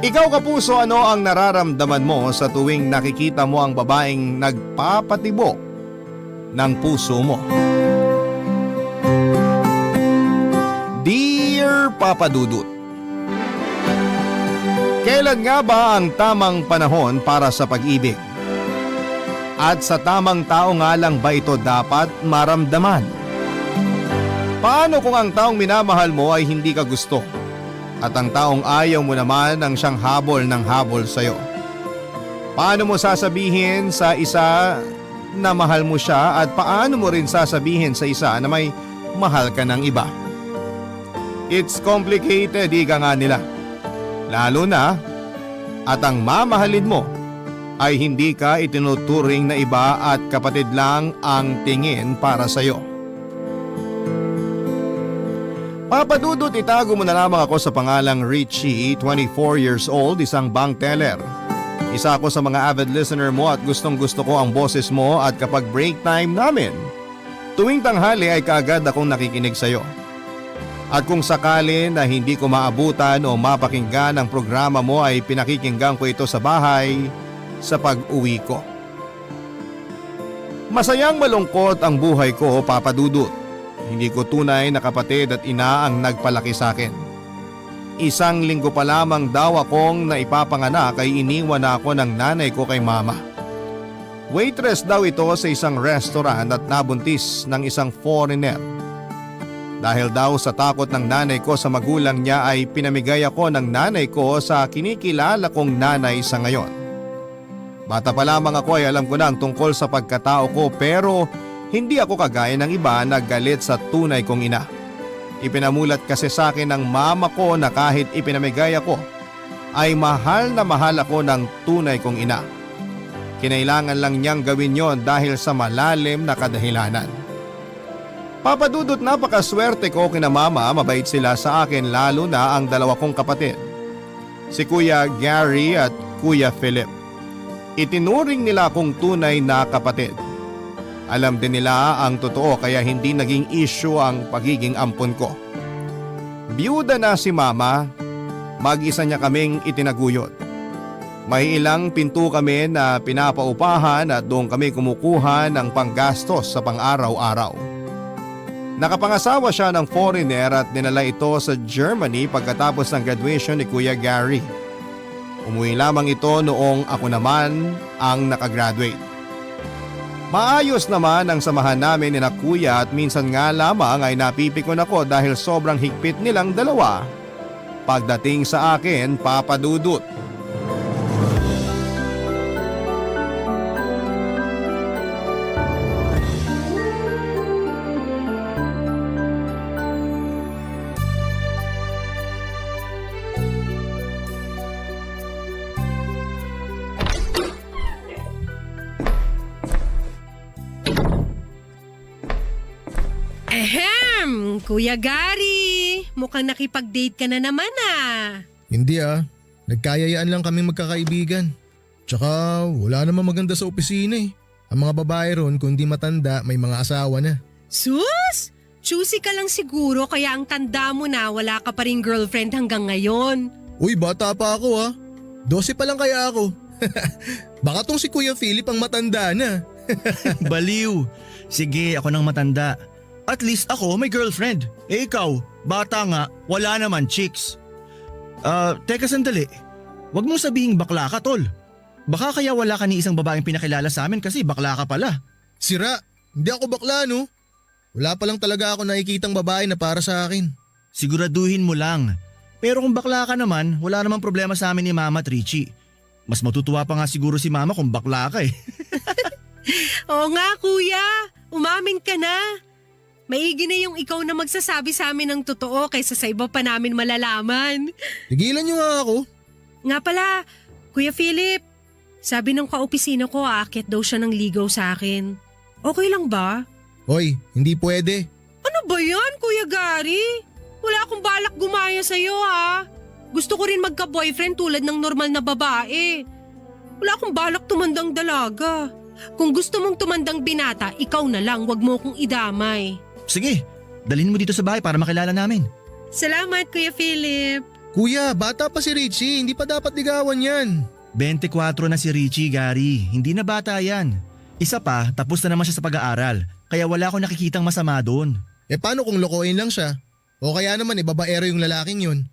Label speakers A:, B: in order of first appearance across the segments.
A: Ikaw kapuso, ano ang nararamdaman mo sa tuwing nakikita mo ang babaeng nagpapatibok ng puso mo? Dear Papa Dudut, kailan nga ba ang tamang panahon para sa pag-ibig? At sa tamang tao nga lang ba ito dapat maramdaman? Paano kung ang taong minamahal mo ay hindi ka gusto? At ang taong ayaw mo naman ang siyang habol ng habol sa'yo? Paano mo sasabihin sa isa na mahal mo siya at paano mo rin sasabihin sa isa na may mahal ka ng iba? It's complicated, ika nga nila. Lalo na at ang mamahalin mo ay hindi ka itinuturing na iba at kapatid lang ang tingin para sa'yo. Papa Dudut, itago mo na lamang ako sa pangalang Richie, 24 years old, isang bank teller. Isa ako sa mga avid listener mo at gustong gusto ko ang boses mo at kapag break time namin, tuwing tanghali ay kaagad akong nakikinig sa iyo. At kung sakali na hindi ko maabutan o mapakinggan ang programa mo ay pinakikinggan ko ito sa bahay sa pag-uwi ko. Masayang malungkot ang buhay ko, Papa Dudut. Hindi ko tunay na kapatid at ina ang nagpalaki sa akin. Isang linggo pa lamang daw akong naipapanganak ay iniwan na ako ng nanay ko kay mama. Waitress daw ito sa isang restaurant at nabuntis ng isang foreigner. Dahil daw sa takot ng nanay ko sa magulang niya ay pinamigay ako ng nanay ko sa kinikilala kong nanay sa ngayon. Bata pa lamang ako ay alam ko na ang tungkol sa pagkatao ko pero hindi ako kagaya ng iba na galit sa tunay kong ina. Ipinamulat kasi sa akin ng mama ko na kahit ipinamigay ako ay mahal na mahal ako ng tunay kong ina. Kinailangan lang niyang gawin yon dahil sa malalim na kadahilanan. Papa Dudut, napakaswerte ko kina mama, mabait sila sa akin lalo na ang dalawa kong kapatid. Si Kuya Gary at Kuya Philip. Itinuring nila akong tunay na kapatid. Alam din nila ang totoo kaya hindi naging issue ang pagiging ampon ko. Biyuda na si mama, mag-isa niya kaming itinaguyod. May ilang pinto kami na pinapaupahan at doon kami kumukuha ng panggastos sa pang-araw-araw. Nakapangasawa siya ng foreigner at dinala ito sa Germany pagkatapos ng graduation ni Kuya Gary. Umuwi lamang ito noong ako naman ang nakagraduate. Maayos naman ang samahan namin ni na kuya at minsan nga lamang ay napipikon ako dahil sobrang higpit nilang dalawa pagdating sa akin, Papa Dudut.
B: Kuya Gary, mukhang nakipag-date ka na naman ah.
C: Hindi nagkayayaan lang kami magkakaibigan. Tsaka wala namang maganda sa opisina eh. Ang mga babae ron kung di matanda may mga asawa na.
B: Sus! Choosy ka lang siguro kaya ang tanda mo na wala ka pa rin girlfriend hanggang ngayon.
C: Uy, bata pa ako 12 pa lang kaya ako. Baka tong si Kuya Philip ang matanda na.
D: Baliw. Sige, ako nang matanda. At least ako may girlfriend. Eh ikaw, bata nga, wala naman chicks. Teka sandali. Huwag mong sabihing bakla ka, tol. Baka kaya wala ka ni isang babaeng pinakilala sa amin kasi bakla ka pala.
C: Sira, hindi ako bakla no. Wala pa lang talaga ako nakikitang babae na para sa akin.
D: Siguraduhin mo lang. Pero kung bakla ka naman, wala namang problema sa amin ni Mama at Richie. Mas matutuwa pa nga siguro si Mama kung bakla ka eh.
B: Oo nga kuya, umamin ka na. Maigi na yung ikaw na magsasabi sa amin ng totoo kaysa sa iba pa namin malalaman.
C: Tigilan niyo nga ako.
B: Nga pala, Kuya Philip, sabi ng kaopisina ko aakyat daw siya ng ligaw sa akin. Okay lang ba?
C: Hoy, hindi pwede.
B: Ano ba yan, Kuya Gary? Wala akong balak gumaya sa'yo ha. Gusto ko rin magka-boyfriend tulad ng normal na babae. Wala akong balak tumandang dalaga. Kung gusto mong tumandang binata, ikaw na lang, wag mo kong idamay.
D: Sige, dalhin mo dito sa bahay para makilala namin.
B: Salamat, Kuya Philip.
C: Kuya, bata pa si Richie, hindi pa dapat ligawan yan.
D: 24 na si Richie, Gary. Hindi na bata yan. Isa pa, tapos na naman siya sa pag-aaral. Kaya wala akong nakikitang masama doon.
C: Paano kung lokohin lang siya? O kaya naman babaero yung lalaking yun?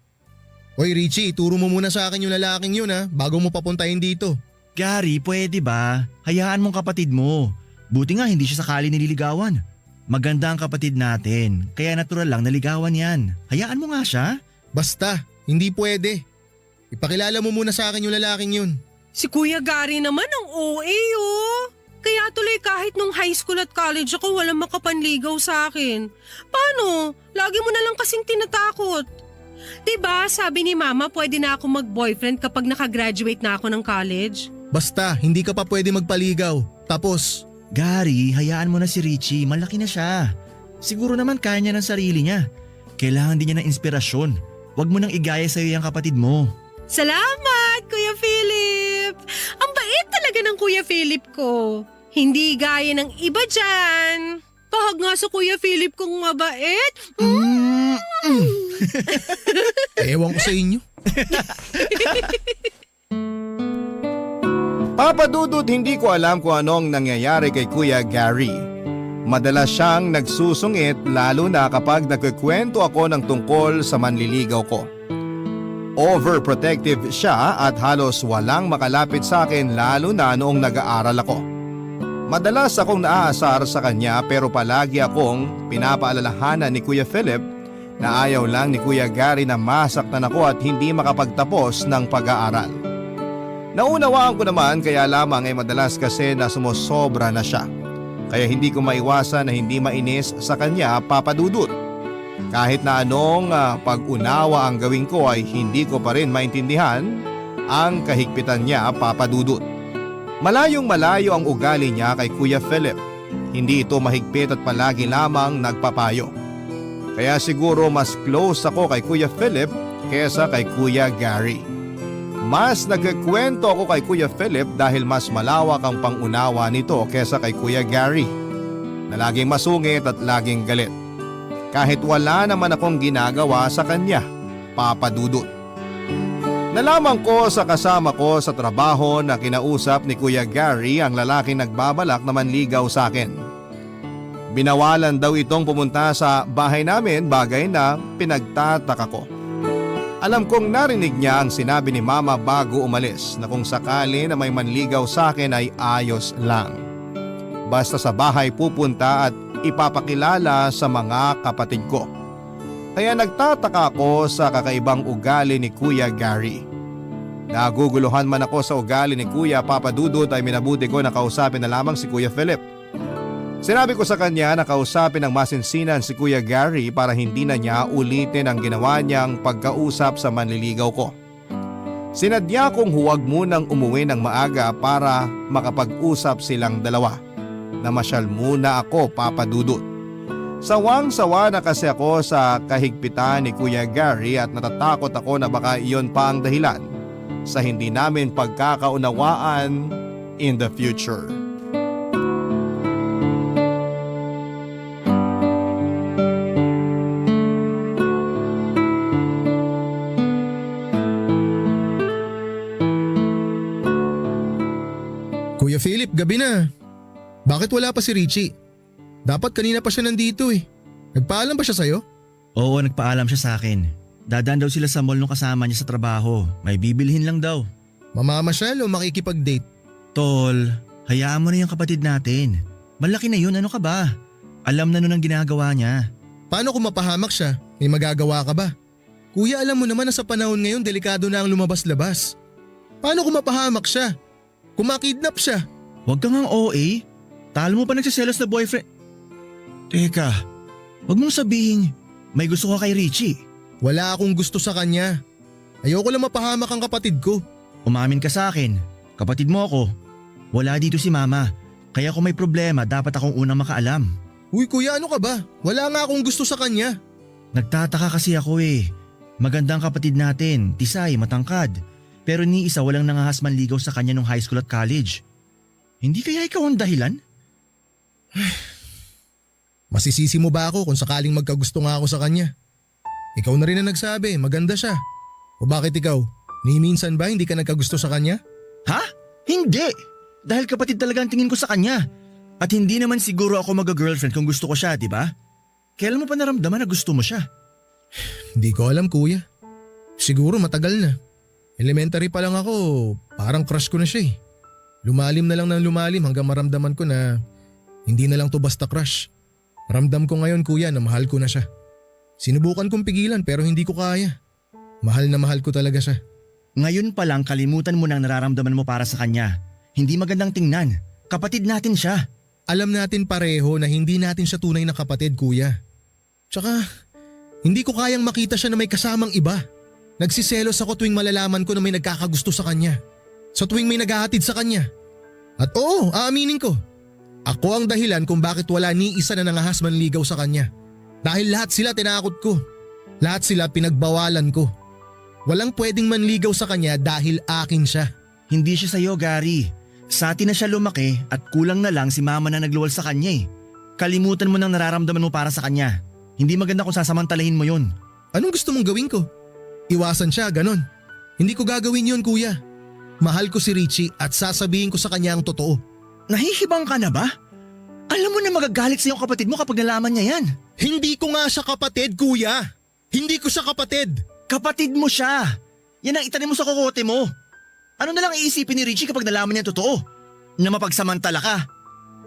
C: Hoy Richie, turo mo muna sa akin yung lalaking yun bago mo papuntahin dito.
D: Gary, pwede ba? Hayaan mong kapatid mo. Buti nga hindi siya sakali nililigawan. Maganda ang kapatid natin, kaya natural lang naligawan yan. Hayaan mo nga siya.
C: Basta, hindi pwede. Ipakilala mo muna sa akin yung lalaking yun.
B: Si Kuya Gary naman ang OA Kaya tuloy kahit nung high school at college ako walang makapanligaw sa akin. Paano? Lagi mo na lang kasing tinatakot. Diba sabi ni Mama pwede na ako mag-boyfriend kapag nakagraduate na ako ng college?
C: Basta, hindi ka pa pwede magpaligaw. Tapos,
D: Gary, hayaan mo na si Richie, malaki na siya. Siguro naman kaya niya ng sarili niya. Kailangan din niya ng inspirasyon. Huwag mo nang igaya sa'yo yung kapatid mo.
B: Salamat, Kuya Philip! Ang bait talaga ng Kuya Philip ko. Hindi gaya ng iba dyan. Pahag nga sa Kuya Philip kong mabait.
C: ewan ko sa inyo.
A: Papa Dudut, hindi ko alam kung anong nangyayari kay Kuya Gary. Madalas siyang nagsusungit lalo na kapag nagkikwento ako ng tungkol sa manliligaw ko. Overprotective siya at halos walang makalapit sa akin lalo na noong nag-aaral ako. Madalas akong naaasar sa kanya pero palagi akong pinapaalalahanan ni Kuya Philip na ayaw lang ni Kuya Gary na masaktan ako at hindi makapagtapos ng pag-aaral. Naunawaan ko naman kaya lamang madalas kasi na sumusobra na siya. Kaya hindi ko maiwasan na hindi mainis sa kanya, Papa Dudut. Kahit na anong pag-unawa ang gawin ko ay hindi ko pa rin maintindihan ang kahigpitan niya, Papa Dudut. Malayong malayo ang ugali niya kay Kuya Philip. Hindi ito mahigpit at palagi lamang nagpapayo. Kaya siguro mas close ako kay Kuya Philip kesa kay Kuya Gary. Mas nagkikwento ako kay Kuya Philip dahil mas malawak ang pangunawa nito kesa kay Kuya Gary na laging masungit at laging galit. Kahit wala naman akong ginagawa sa kanya, Papa Dudut. Nalaman ko sa kasama ko sa trabaho na kinausap ni Kuya Gary ang lalaking nagbabalak na manligaw sa akin. Binawalan daw itong pumunta sa bahay namin, bagay na pinagtataka ko. Alam kong narinig niya ang sinabi ni Mama bago umalis na kung sakali na may manligaw sa akin ay ayos lang. Basta sa bahay pupunta at ipapakilala sa mga kapatid ko. Kaya nagtataka ako sa kakaibang ugali ni Kuya Gary. Naguguluhan man ako sa ugali ni Kuya, Papa Dudut, ay minabuti ko na kausapin na lamang si Kuya Philip. Sinabi ko sa kanya na kausapin ng masinsinan si Kuya Gary para hindi na niya ulitin ang ginawa niyang pagkausap sa manliligaw ko. Sinadya kong huwag munang umuwi ng maaga para makapag-usap silang dalawa. Namasyal muna ako, Papa Dudut. Sawang-sawa na kasi ako sa kahigpitan ni Kuya Gary at natatakot ako na baka iyon pa ang dahilan sa hindi namin pagkakaunawaan in the future.
C: Kuya Philip, gabi na. Bakit wala pa si Richie? Dapat kanina pa siya nandito Nagpaalam ba siya sa'yo?
D: Oo, nagpaalam siya sa akin. Dadaan daw sila sa mall nung kasama niya sa trabaho. May bibilhin lang daw.
C: Mamamasyal o makikipag-date?
D: Tol, hayaan mo na yung kapatid natin. Malaki na yun, ano ka ba? Alam na nun ang ginagawa niya.
C: Paano kung mapahamak siya? May magagawa ka ba? Kuya, alam mo naman na sa panahon ngayon delikado na ang lumabas-labas. Paano kung mapahamak siya? Kung makidnap siya?
D: Huwag kang ang OA. Talo mo pa nagsiselos na boyfriend. Teka, huwag mong sabihin may gusto ka kay Richie.
C: Wala akong gusto sa kanya. Ayoko lang mapahamak ang kapatid ko.
D: Umamin ka sa akin. Kapatid mo ako. Wala dito si Mama. Kaya kung may problema dapat akong unang makaalam.
C: Uy kuya, ano ka ba? Wala nga akong gusto sa kanya.
D: Nagtataka kasi ako Maganda ang kapatid natin, tisay, matangkad. Pero ni isa walang nangahas manligaw sa kanya nung high school at college. Hindi kaya ikaw ang dahilan?
C: Masisisi mo ba ako kung sakaling magkagusto nga ako sa kanya? Ikaw na rin ang nagsabi, maganda siya. O bakit ikaw? Ni minsan ba hindi ka nagkagusto sa kanya?
D: Ha? Hindi! Dahil kapatid talaga ang tingin ko sa kanya. At hindi naman siguro ako mag-girlfriend kung gusto ko siya, di ba? Kailan mo pa naramdaman na gusto mo siya?
C: Hindi ko alam kuya. Siguro matagal na. Elementary pa lang ako, parang crush ko na siya eh. Lumalim na lang ng lumalim hanggang maramdaman ko na hindi na lang to basta crush. Ramdam ko ngayon kuya na mahal ko na siya. Sinubukan kong pigilan pero hindi ko kaya. Mahal na mahal ko talaga siya.
D: Ngayon pa lang kalimutan mo nang nararamdaman mo para sa kanya. Hindi magandang tingnan. Kapatid natin siya.
C: Alam natin pareho na hindi natin siya tunay na kapatid kuya. Tsaka hindi ko kayang makita siya na may kasamang iba. Nagsiselos ako tuwing malalaman ko na may nagkakagusto sa kanya. Sa tuwing may naghahatid sa kanya. At oo, aaminin ko. Ako ang dahilan kung bakit wala ni isa na nangahas manligaw sa kanya. Dahil lahat sila tinakot ko. Lahat sila pinagbawalan ko. Walang pwedeng manligaw sa kanya dahil akin siya.
D: Hindi siya sa'yo, Gary. Sa atin na siya lumaki at kulang na lang si mama na nagluwal sa kanya eh. Kalimutan mo nang nararamdaman mo para sa kanya. Hindi maganda kung sasamantalahin mo yun.
C: Anong gusto mong gawin ko? Iwasan siya, ganon. Hindi ko gagawin yun kuya. Mahal ko si Richie at sasabihin ko sa kanya ang totoo.
D: Nahihibang ka na ba? Alam mo na magagalit sa'yo ang kapatid mo kapag nalaman niya yan.
C: Hindi ko nga siya kapatid kuya. Hindi ko siya kapatid.
D: Kapatid mo siya. Yan ang itanim mo sa kokote mo. Ano na lang iisipin ni Richie kapag nalaman niya ang totoo? Na mapagsamantala ka.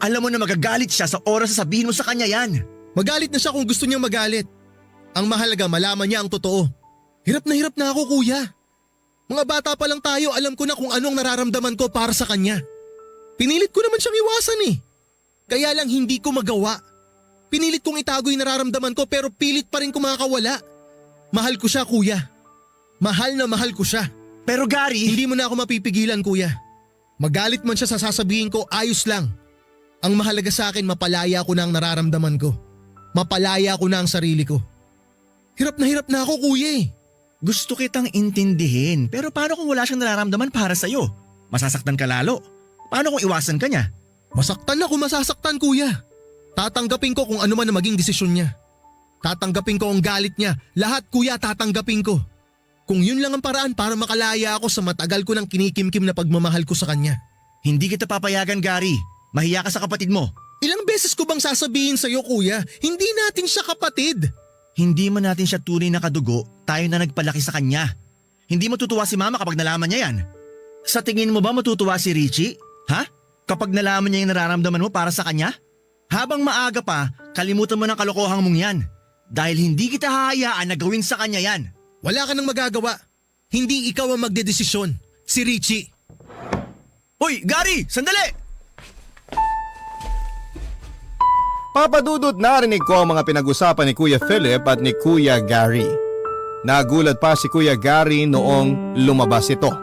D: Alam mo na magagalit siya sa oras na sabihin mo sa kanya yan.
C: Magalit na siya kung gusto niyang magalit. Ang mahalaga malaman niya ang totoo. Hirap na ako kuya. Mga bata pa lang tayo, alam ko na kung anong nararamdaman ko para sa kanya. Pinilit ko naman siyang iwasan eh. Kaya lang hindi ko magawa. Pinilit kong itago yung nararamdaman ko pero pilit pa rin kumakawala. Mahal ko siya kuya. Mahal na mahal ko siya.
D: Pero Gary…
C: Hindi mo na ako mapipigilan kuya. Magalit man siya sa sasabihin ko, ayos lang. Ang mahalaga sa akin mapalaya ko na ang nararamdaman ko. Mapalaya ko na ang sarili ko. Hirap na ako kuya eh.
D: Gusto kitang intindihin pero paano kung wala siyang nararamdaman para sa'yo? Masasaktan ka lalo. Paano kung iwasan ka niya?
C: Masaktan ako, masasaktan kuya. Tatanggapin ko kung ano man ang maging desisyon niya. Tatanggapin ko ang galit niya. Lahat kuya tatanggapin ko. Kung yun lang ang paraan para makalaya ako sa matagal ko ng kinikimkim na pagmamahal ko sa kanya.
D: Hindi kita papayagan, Gary. Mahiya ka sa kapatid mo.
C: Ilang beses ko bang sasabihin sa'yo kuya, hindi natin siya kapatid.
D: Hindi man natin siya tunay na kadugo, tayo na nagpalaki sa kanya. Hindi matutuwa si mama kapag nalaman niya yan. Sa tingin mo ba matutuwa si Richie? Ha? Kapag nalaman niya yung nararamdaman mo para sa kanya? Habang maaga pa, kalimutan mo ng kalokohang mong yan. Dahil hindi kita hahayaan na gawin sa kanya yan.
C: Wala ka nang magagawa. Hindi ikaw ang magdedesisyon. Si Richie.
D: Uy, Gary! Sandali!
A: Papadudot narinig ko ang mga pinag-usapan ni Kuya Philip at ni Kuya Gary. Nagulat pa si Kuya Gary noong lumabas ito.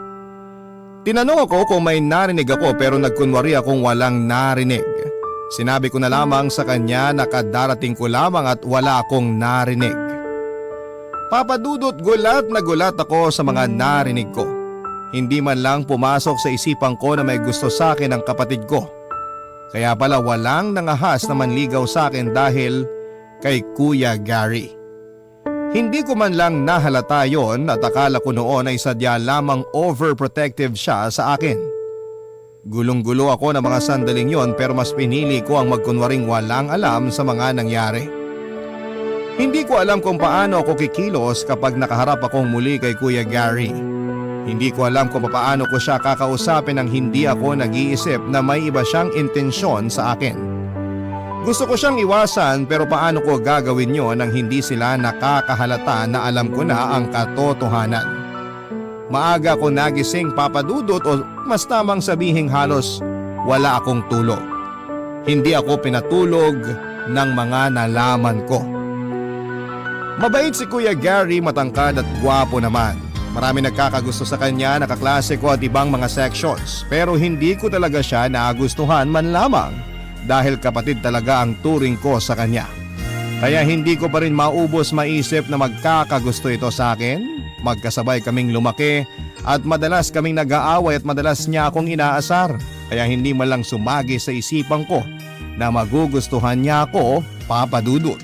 A: Tinanong ako kung may narinig ako pero nagkunwari akong walang narinig. Sinabi ko na lamang sa kanya na kadarating ko lamang at wala akong narinig. Papadudot gulat na gulat ako sa mga narinig ko. Hindi man lang pumasok sa isipan ko na may gusto sa akin ang kapatid ko. Kaya pala walang nangahas na manligaw sa akin dahil kay Kuya Gary. Hindi ko man lang nahalata yon at akala ko noon ay sadya lamang overprotective siya sa akin. Gulong-gulo ako ng mga sandaling yon pero mas pinili ko ang magkunwaring walang alam sa mga nangyari. Hindi ko alam kung paano ako kikilos kapag nakaharap akong muli kay Kuya Gary. Hindi ko alam kung paano ko siya kakausapin nang hindi ako nag-iisip na may iba siyang intensyon sa akin. Gusto ko siyang iwasan pero paano ko gagawin yon nang hindi sila nakakahalata na alam ko na ang katotohanan. Maaga ako nagising papadudot o mas tamang sabihing halos wala akong tulog. Hindi ako pinatulog ng mga nalaman ko. Mabait si Kuya Gary, matangkad at gwapo naman. Marami nagkakagusto sa kanya, nakaklase ko at ibang mga sections. Pero hindi ko talaga siya nagustuhan man lamang dahil kapatid talaga ang turing ko sa kanya. Kaya hindi ko pa rin maubos maisip na magkakagusto ito sa akin. Magkasabay kaming lumaki at madalas kaming nag-aaway at madalas niya akong inaasar. Kaya hindi man lang sumagi sa isipan ko na magugustuhan niya ako, papadudot.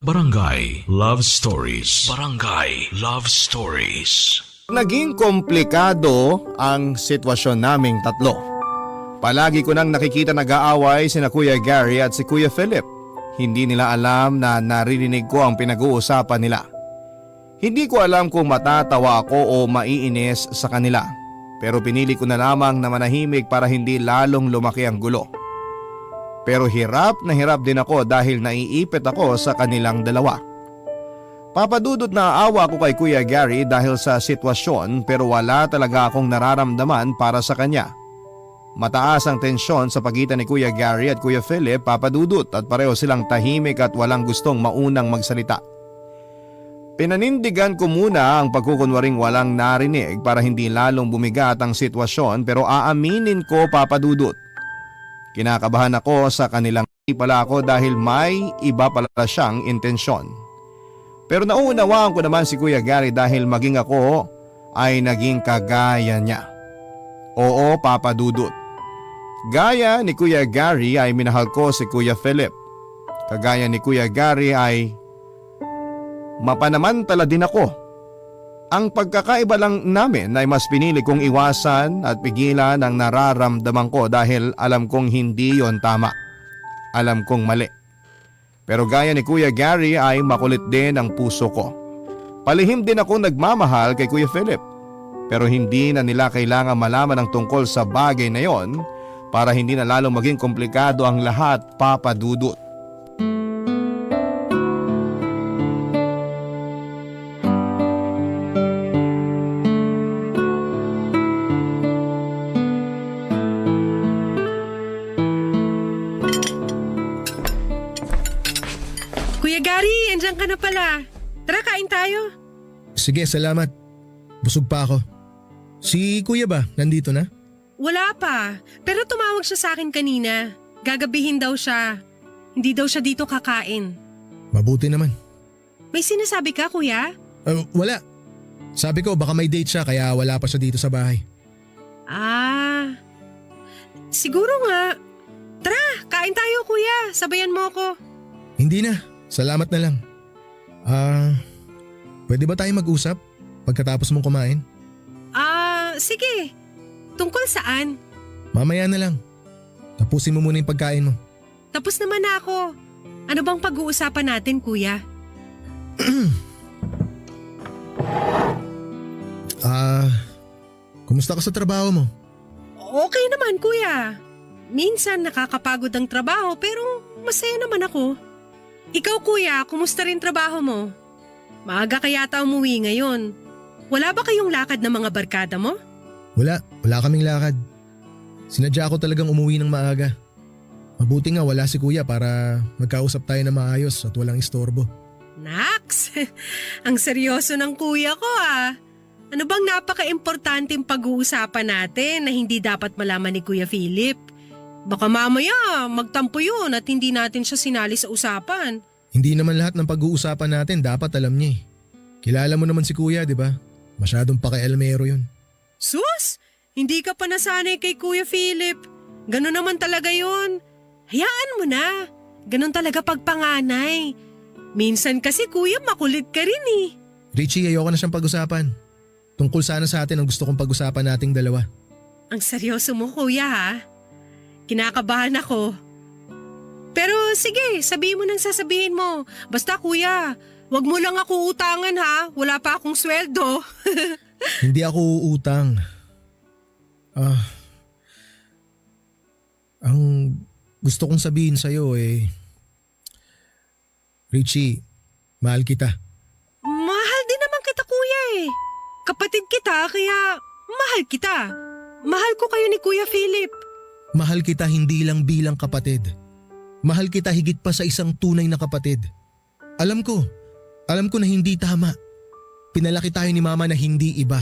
E: Barangay Love Stories. Barangay Love Stories.
A: Naging komplikado ang sitwasyon naming tatlo. Palagi ko nang nakikita nag-aaway sina Kuya Gary at si Kuya Philip. Hindi nila alam na naririnig ko ang pinag-uusapan nila. Hindi ko alam kung matatawa ako o maiinis sa kanila. Pero pinili ko na lamang na manahimik para hindi lalong lumaki ang gulo. Pero hirap na hirap din ako dahil naiipit ako sa kanilang dalawa. Papadudot na aawa ko kay Kuya Gary dahil sa sitwasyon pero wala talaga akong nararamdaman para sa kanya. Mataas ang tensyon sa pagitan ni Kuya Gary at Kuya Philip, Papadudot, at pareho silang tahimik at walang gustong maunang magsalita. Pinanindigan ko muna ang pagkukunwaring walang narinig para hindi lalong bumigat ang sitwasyon pero aaminin ko, Papadudot. Kinakabahan ako sa kanilang pala ako dahil may iba pala siyang intensyon. Pero nauunawaan ko naman si Kuya Gary dahil maging ako ay naging kagaya niya. Oo, Papadudot. Gaya ni Kuya Gary ay minahal ko si Kuya Philip. Kagaya ni Kuya Gary ay mapanamantala din ako. Ang pagkakaiba lang namin ay mas pinili kong iwasan at pigilan ang nararamdaman ko dahil alam kong hindi yon tama. Alam kong mali. Pero gaya ni Kuya Gary ay makulit din ang puso ko. Palihim din ako nagmamahal kay Kuya Philip. Pero hindi na nila kailangan malaman ang tungkol sa bagay na yon para hindi na lalong maging komplikado ang lahat, Papadudot.
B: Kuya Gary, andyan ka na pala. Tara, kain tayo.
C: Sige, salamat. Busog pa ako. Si Kuya ba, nandito na?
B: Wala pa, pero tumawag siya sa akin kanina. Gagabihin daw siya. Hindi daw siya dito kakain.
C: Mabuti naman.
B: May sinasabi ka, kuya?
C: Wala. Sabi ko baka may date siya kaya wala pa siya dito sa bahay.
B: Ah, siguro nga. Tara, kain tayo, kuya. Sabayan mo ako.
C: Hindi na, salamat na lang. Pwede ba tayo mag-usap pagkatapos mong kumain?
B: Sige. Tungkol saan?
C: Mamaya na lang. Tapusin mo muna yung pagkain mo.
B: Tapos naman na ako. Ano bang pag-uusapan natin, kuya?
C: Kumusta ka sa trabaho mo?
B: Okay naman, kuya. Minsan nakakapagod ang trabaho pero masaya naman ako. Ikaw, kuya, kumusta rin trabaho mo? Maaga ka yata umuwi ngayon. Wala ba kayong lakad ng mga barkada mo?
C: Wala kaming lakad. Sinadya ko talagang umuwi ng maaga. Mabuti nga wala si Kuya para magkausap tayo na maayos at walang istorbo.
B: Naks, ang seryoso ng kuya ko ah. Ano bang napaka-importanteng pag-uusapan natin na hindi dapat malaman ni Kuya Philip? Baka mamaya magtampo yun at hindi natin siya sinali sa usapan.
C: Hindi naman lahat ng pag-uusapan natin dapat alam niya eh. Kilala mo naman si Kuya, di ba? Masyadong paki-elmero yun.
B: Sus! Hindi ka pa nasanay kay Kuya Philip. Ganon naman talaga yun. Hayaan mo na. Ganon talaga pagpanganay. Minsan kasi kuya makulit ka rin eh.
C: Richie, ayoko na siyang pag-usapan. Tungkol sana sa atin ang gusto kong pag-usapan nating dalawa.
B: Ang seryoso mo kuya ha. Kinakabahan ako. Pero sige, sabihin mo nang sasabihin mo. Basta kuya, wag mo lang ako utangan ha. Wala pa akong sweldo.
C: Hindi ako uutang. Ang gusto kong sabihin sa'yo eh, Richie, mahal kita.
B: Mahal din naman kita kuya eh. Kapatid kita kaya mahal kita. Mahal ko kayo ni Kuya Philip.
C: Mahal kita hindi lang bilang kapatid. Mahal kita higit pa sa isang tunay na kapatid. Alam ko na hindi tama. Pinalaki tayo ni Mama na hindi iba.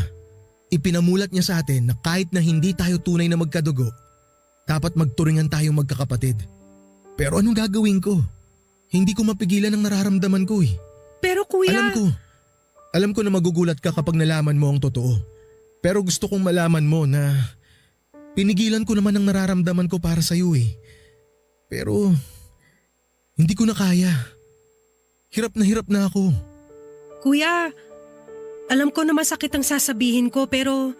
C: Ipinamulat niya sa atin na kahit na hindi tayo tunay na magkadugo, dapat magturingan tayong magkakapatid. Pero anong gagawin ko? Hindi ko mapigilan ang nararamdaman ko eh.
B: Pero kuya…
C: Alam ko na magugulat ka kapag nalaman mo ang totoo. Pero gusto kong malaman mo na pinigilan ko naman ang nararamdaman ko para sa'yo eh. Pero hindi ko na kaya. Hirap na ako.
B: Kuya, alam ko na masakit ang sasabihin ko pero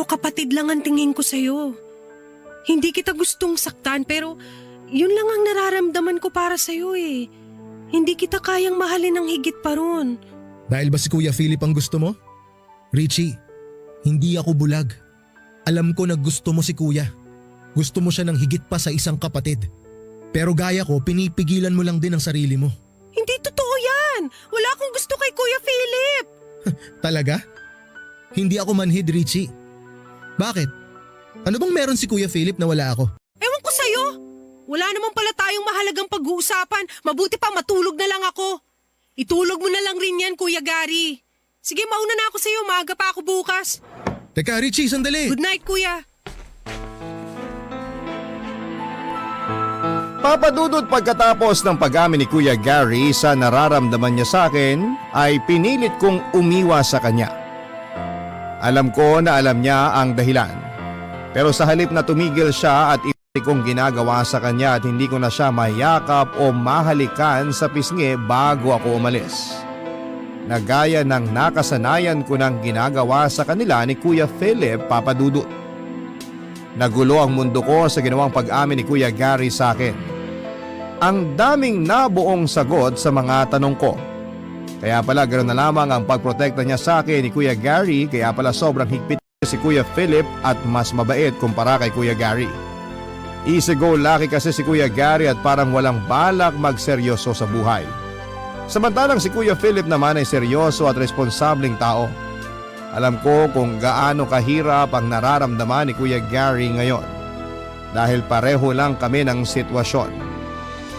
B: kapatid lang ang tingin ko sa'yo. Hindi kita gustong saktan pero yun lang ang nararamdaman ko para sa'yo eh. Hindi kita kayang mahalin ng higit pa ron.
C: Dahil ba si Kuya Philip ang gusto mo? Richie, hindi ako bulag. Alam ko na gusto mo si Kuya. Gusto mo siya ng higit pa sa isang kapatid. Pero gaya ko, pinipigilan mo lang din ang sarili mo.
B: Hindi totoo yan! Wala akong gusto kay Kuya Philip!
C: Talaga? Hindi ako manhid, Richie. Bakit? Ano bang meron si Kuya Philip na wala ako?
B: Ewan ko sa'yo! Wala naman pala tayong mahalagang pag-uusapan. Mabuti pa matulog na lang ako. Itulog mo na lang rin yan, Kuya Gary. Sige, mauna na ako sa'yo. Maaga pa ako bukas.
C: Teka, Richie, sandali.
B: Good night, Kuya.
A: Papadudot pagkatapos ng pag-amin ni Kuya Gary sa nararamdaman niya sa akin ay pinilit kong umiwas sa kanya. Alam ko na alam niya ang dahilan. Pero sa halip na tumigil siya at kong ginagawa sa kanya at hindi ko na siya mayakap o mahalikan sa pisngi bago ako umalis. Nagaya ng nakasanayan ko ng ginagawa sa kanila ni Kuya Philip, Papadudot. Nagulo ang mundo ko sa ginawang pag-amin ni Kuya Gary sa akin. Ang daming nabuong sagot sa mga tanong ko. Kaya pala ganoon na lamang ang pagprotekta niya sa akin ni Kuya Gary, kaya pala sobrang higpit si Kuya Philip at mas mabait kumpara kay Kuya Gary. Easy go lucky kasi si Kuya Gary at parang walang balak magseryoso sa buhay. Samantalang si Kuya Philip naman ay seryoso at responsableng tao. Alam ko kung gaano kahirap ang nararamdaman ni Kuya Gary ngayon. Dahil pareho lang kami ng sitwasyon.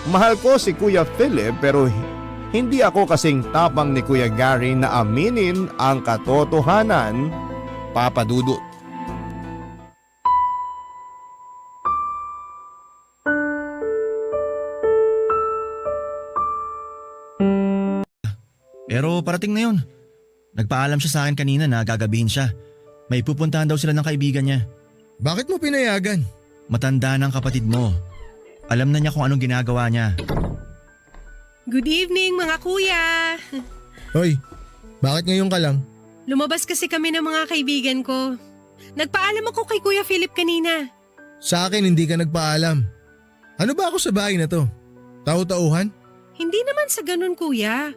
A: Mahal ko si Kuya Philip pero hindi ako kasing tapang ni Kuya Gary na aminin ang katotohanan, Papadudot.
D: Pero parating na yun. Nagpaalam siya sa akin kanina na gagabihin siya. May pupuntahan daw sila ng kaibigan niya.
C: Bakit mo pinayagan?
D: Matanda ng kapatid mo. Alam na niya kung anong ginagawa niya.
B: Good evening, mga kuya.
C: Hoy, bakit ngayon ka lang?
B: Lumabas kasi kami ng mga kaibigan ko. Nagpaalam ako kay Kuya Philip kanina.
C: Sa akin hindi ka nagpaalam. Ano ba ako sa bahay na to? Tau-tauhan?
B: Hindi naman sa ganun, kuya.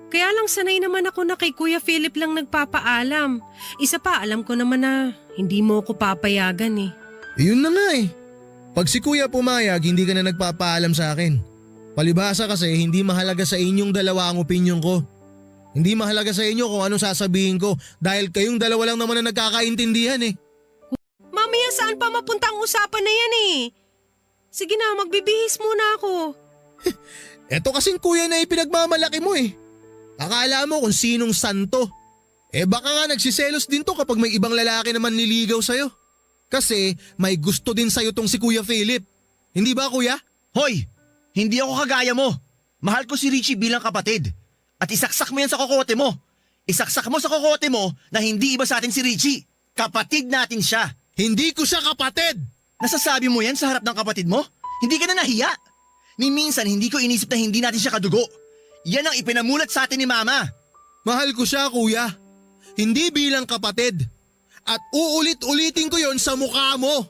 B: Kaya lang sanay naman ako na kay Kuya Philip lang nagpapaalam. Isa pa, alam ko naman na hindi mo ako papayagan eh.
C: Yun na nga eh. Pag si Kuya pumayag, hindi ka na nagpapaalam sa akin. Palibhasa kasi hindi mahalaga sa inyong dalawa ang opinyon ko. Hindi mahalaga sa inyo kung anong sasabihin ko dahil kayong dalawa lang naman na nagkakaintindihan eh.
B: Mamaya saan pa mapunta ang usapan na yan eh? Sige na, magbibihis muna ako.
C: Eto kasing kuya na ipinagmamalaki mo eh. Akala mo kung sinong santo. Eh baka nga nagsiselos din to kapag may ibang lalaki naman niligaw sa'yo. Kasi may gusto din sa'yo tong si Kuya Philip. Hindi ba kuya?
D: Hoy! Hindi ako kagaya mo. Mahal ko si Richie bilang kapatid. At isaksak mo yan sa kokote mo. Isaksak mo sa kokote mo na hindi iba sa atin si Richie. Kapatid natin siya.
C: Hindi ko siya kapatid!
D: Nasasabi mo yan sa harap ng kapatid mo? Hindi ka na nahiya. Ni minsan hindi ko inisip na hindi natin siya kadugo. Yan ang ipinamulat sa atin ni Mama.
C: Mahal ko siya kuya. Hindi bilang kapatid. At uulit-ulitin ko yon sa mukha mo.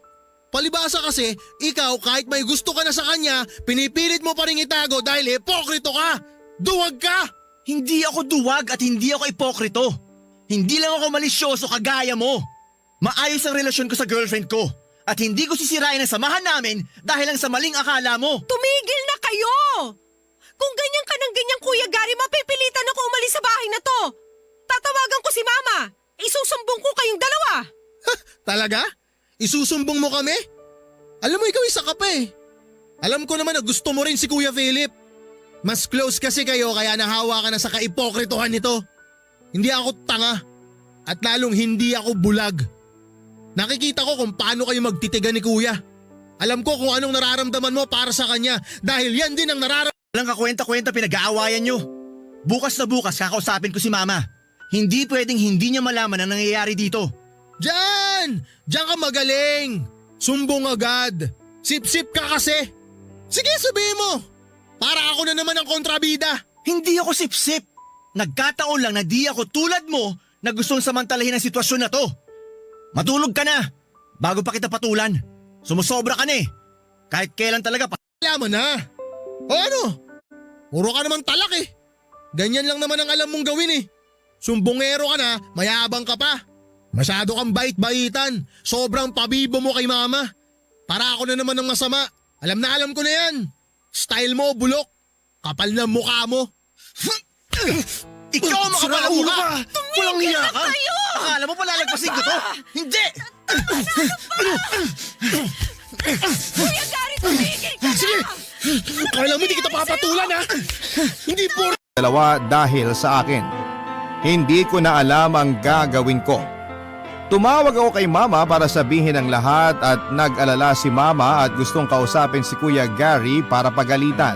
C: Palibasa kasi, ikaw kahit may gusto ka na sa kanya, pinipilit mo pa rin itago dahil hipokrito ka! Duwag ka!
D: Hindi ako duwag at hindi ako ipokrito. Hindi lang ako malisyoso kagaya mo. Maayos ang relasyon ko sa girlfriend ko. At hindi ko sisirain ang samahan namin dahil lang sa maling akala mo.
B: Tumigil na kayo! Kung ganyan ka ng ganyan, Kuya Gary, mapipilitan ako umalis sa bahay na to. Tatawagan ko si Mama. Isusumbong ko kayong dalawa.
C: Talaga? Isusumbong mo kami? Alam mo ikaw isa ka pa eh. Alam ko naman na gusto mo rin si Kuya Philip. Mas close kasi kayo kaya nahawa ka na sa kaipokritohan nito. Hindi ako tanga. At lalong hindi ako bulag. Nakikita ko kung paano kayo magtitigan ni Kuya. Alam ko kung anong nararamdaman mo para sa kanya dahil yan din ang nararamdaman.
D: Walang kakwenta-kwenta pinag-aawayan nyo. Bukas na bukas kakausapin ko si Mama. Hindi pwedeng hindi niya malaman ang nangyayari dito.
C: Diyan! Diyan ka magaling! Sumbong agad! Sip-sip ka kasi! Sige sabihin mo! Para ako na naman ang kontrabida.
D: Hindi ako sipsip. Nagkataon lang na di ako tulad mo na gustong samantalahin ang sitwasyon na to. Matulog ka na bago pa kita patulan. Sumusobra ka na eh. Kahit kailan talaga
C: Alam mo na. O ano? Puro ka naman talak eh. Ganyan lang naman ang alam mong gawin eh. Sumbongero ka na, mayabang ka pa. Masyado kang bait-baitan. Sobrang pabibo mo kay mama. Para ako na naman ng masama. Alam ko na yan. Style mo, bulok. Kapal na mukha mo.
D: ikaw ang makapal ang mukha. Walang hiya ka.
B: kayo!
D: Akala mo palalagpasin ko to? Hindi!
B: Kuya Gary, tumigil ka na!
C: Sige! Kala mo hindi kita papatulan ha? Hindi po.
A: Dalawa dahil sa akin. Hindi ko na alam ang gagawin ko. Tumawag ako kay mama para sabihin ang lahat at nag-alala si mama at gustong kausapin si Kuya Gary para pagalitan.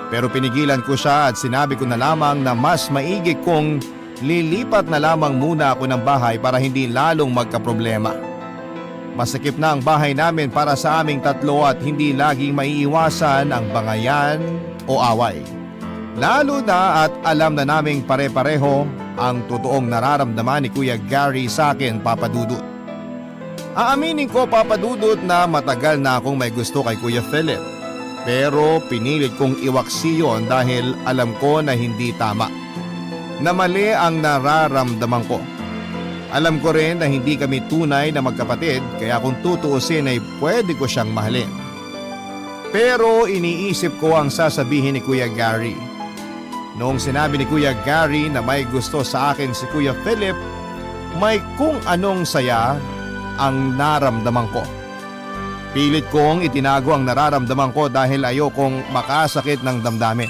A: Pero pinigilan ko siya at sinabi ko na lamang na mas maigi kong lilipat na lamang muna ako ng bahay para hindi lalong magkaproblema. Masikip na ang bahay namin para sa aming tatlo at hindi laging maiiwasan ang bangayan o away. Lalo na at alam na naming pare-pareho ang totoong nararamdaman ni Kuya Gary sa akin, Papa Dudut. Aaminin ko, Papa Dudut, na matagal na akong may gusto kay Kuya Philip. Pero pinilit kong iwaksi yon dahil alam ko na hindi tama. Na mali ang nararamdaman ko. Alam ko rin na hindi kami tunay na magkapatid kaya kung tutuusin ay pwede ko siyang mahalin. Pero iniisip ko ang sasabihin ni Kuya Gary. Noong sinabi ni Kuya Gary na may gusto sa akin si Kuya Philip, may kung anong saya ang naramdaman ko. Pilit kong itinago ang nararamdaman ko dahil ayokong makasakit ng damdamin.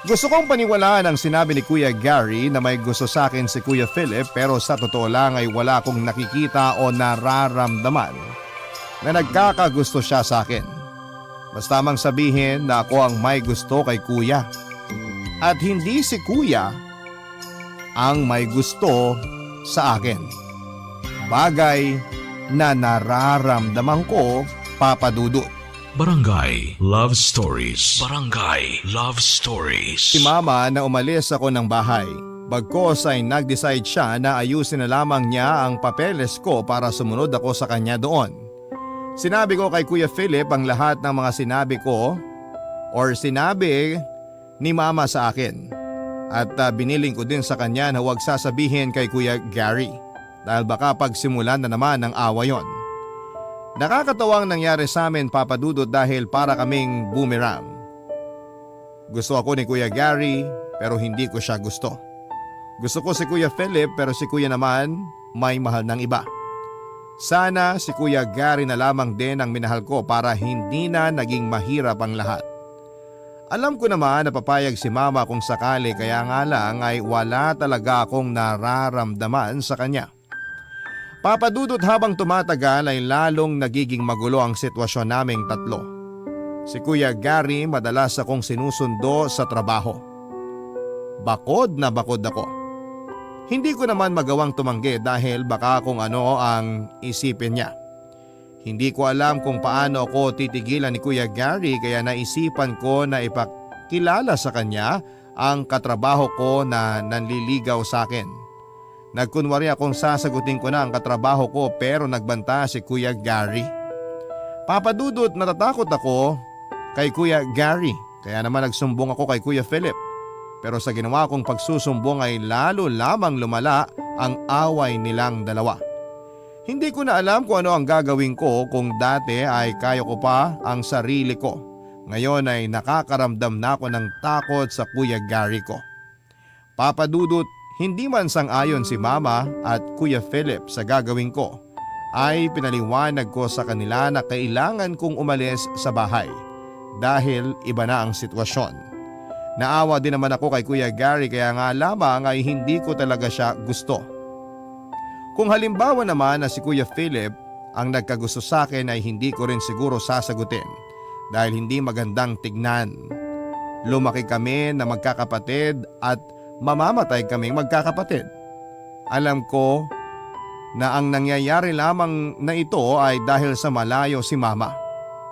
A: Gusto kong paniwalaan ang sinabi ni Kuya Gary na may gusto sa akin si Kuya Philip pero sa totoo lang ay wala akong nakikita o nararamdaman na nagkakagusto siya sa akin. Basta mang sabihin na ako ang may gusto kay Kuya. At hindi si Kuya ang may gusto sa akin. Bagay na nararamdaman ko, Papa Dudut.
E: Barangay Love Stories. Barangay Love Stories.
A: Si Mama na umalis ako ng bahay. Bagkos ay nag-decide siya na ayusin na lamang niya ang papeles ko para sumunod ako sa kanya doon. Sinabi ko kay Kuya Philip ang lahat ng mga sinabi ko or sinabi ni Mama sa akin. At biniling ko din sa kanya na huwag sasabihin kay Kuya Gary dahil baka pagsimulan na naman ang awa yon. Nakakatawang nangyari sa amin, Papa Dudut, dahil para kaming boomerang. Gusto ako ni Kuya Gary pero hindi ko siya gusto. Gusto ko si Kuya Philip pero si Kuya naman may mahal ng iba. Sana si Kuya Gary na lamang din ang minahal ko para hindi na naging mahirap ang lahat. Alam ko naman na papayag si Mama kung sakali kaya nga lang ay wala talaga akong nararamdaman sa kanya. Papa Dudut, habang tumatagal ay lalong nagiging magulo ang sitwasyon naming tatlo. Si Kuya Gary madalas akong sinusundo sa trabaho. Bakod na bakod ako. Hindi ko naman magawang tumanggi dahil baka kung ano ang isipin niya. Hindi ko alam kung paano ako titigilan ni Kuya Gary kaya naisipan ko na ipakilala sa kanya ang katrabaho ko na nanliligaw sa akin. Nagkunwari akong sasagutin ko na ang katrabaho ko pero nagbanta si Kuya Gary. Papa Dudut, natatakot ako kay Kuya Gary kaya naman nagsumbong ako kay Kuya Philip. Pero sa ginawa kong pagsusumbong ay lalo lamang lumala ang away nilang dalawa. Hindi ko na alam kung ano ang gagawin ko kung dati ay kaya ko pa ang sarili ko. Ngayon ay nakakaramdam na ako ng takot sa Kuya Gary ko. Papa Dudut, hindi man sang-ayon si Mama at Kuya Philip sa gagawin ko, ay pinaliwanag ko sa kanila na kailangan kong umalis sa bahay dahil iba na ang sitwasyon. Naawa din naman ako kay Kuya Gary kaya nga lamang ay hindi ko talaga siya gusto. Kung halimbawa naman na si Kuya Philip ang nagkagusto sa akin ay hindi ko rin siguro sasagutin dahil hindi magandang tignan. Lumaki kami na magkakapatid at mamamatay kaming magkakapatid. Alam ko na ang nangyayari lamang na ito ay dahil sa malayo si Mama.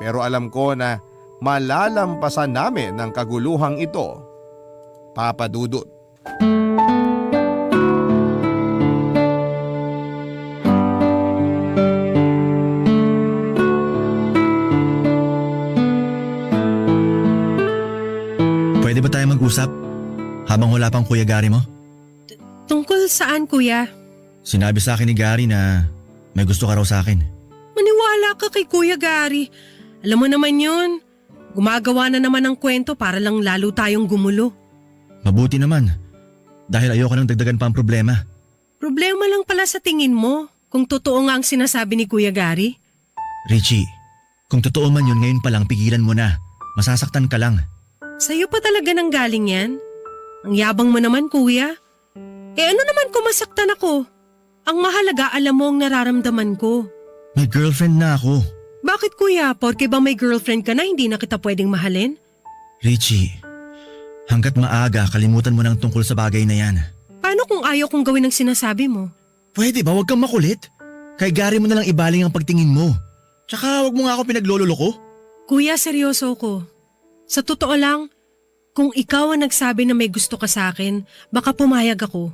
A: Pero alam ko na malalampasan namin ang kaguluhang ito, Papa Dudut.
D: Pwede ba tayo mag-usap? Habang wala pang Kuya Gary mo?
B: Tungkol saan, kuya?
D: Sinabi sa akin ni Gary na may gusto ka raw sa akin.
B: Maniwala ka kay Kuya Gary. Alam mo naman yun. Gumagawa na naman ng kwento para lang lalo tayong gumulo.
D: Mabuti naman. Dahil ayoko nang dagdagan pa ang problema.
B: Problema lang pala sa tingin mo kung totoo nga ang sinasabi ni Kuya Gary.
D: Richie, kung totoo man yun ngayon pa lang pigilan mo na. Masasaktan ka lang.
B: Sa'yo pa talaga nang galing yan? Ang yabang mo naman, kuya. Ano naman kung masaktan ako? Ang mahalaga alam mo ang nararamdaman ko.
D: May girlfriend na ako.
B: Bakit kuya? Porke ba may girlfriend ka na hindi na kita pwedeng mahalin?
D: Richie, hanggat maaga kalimutan mo nang tungkol sa bagay na yan.
B: Paano kung ayaw kong gawin ang sinasabi mo?
D: Pwede ba wag kang makulit? Kay Gary mo na lang ibaling ang pagtingin mo. Tsaka wag mo nga ako pinaglololoko.
B: Kuya, seryoso ko. Sa totoo lang, kung ikaw ang nagsabi na may gusto ka sa akin, baka pumayag ako.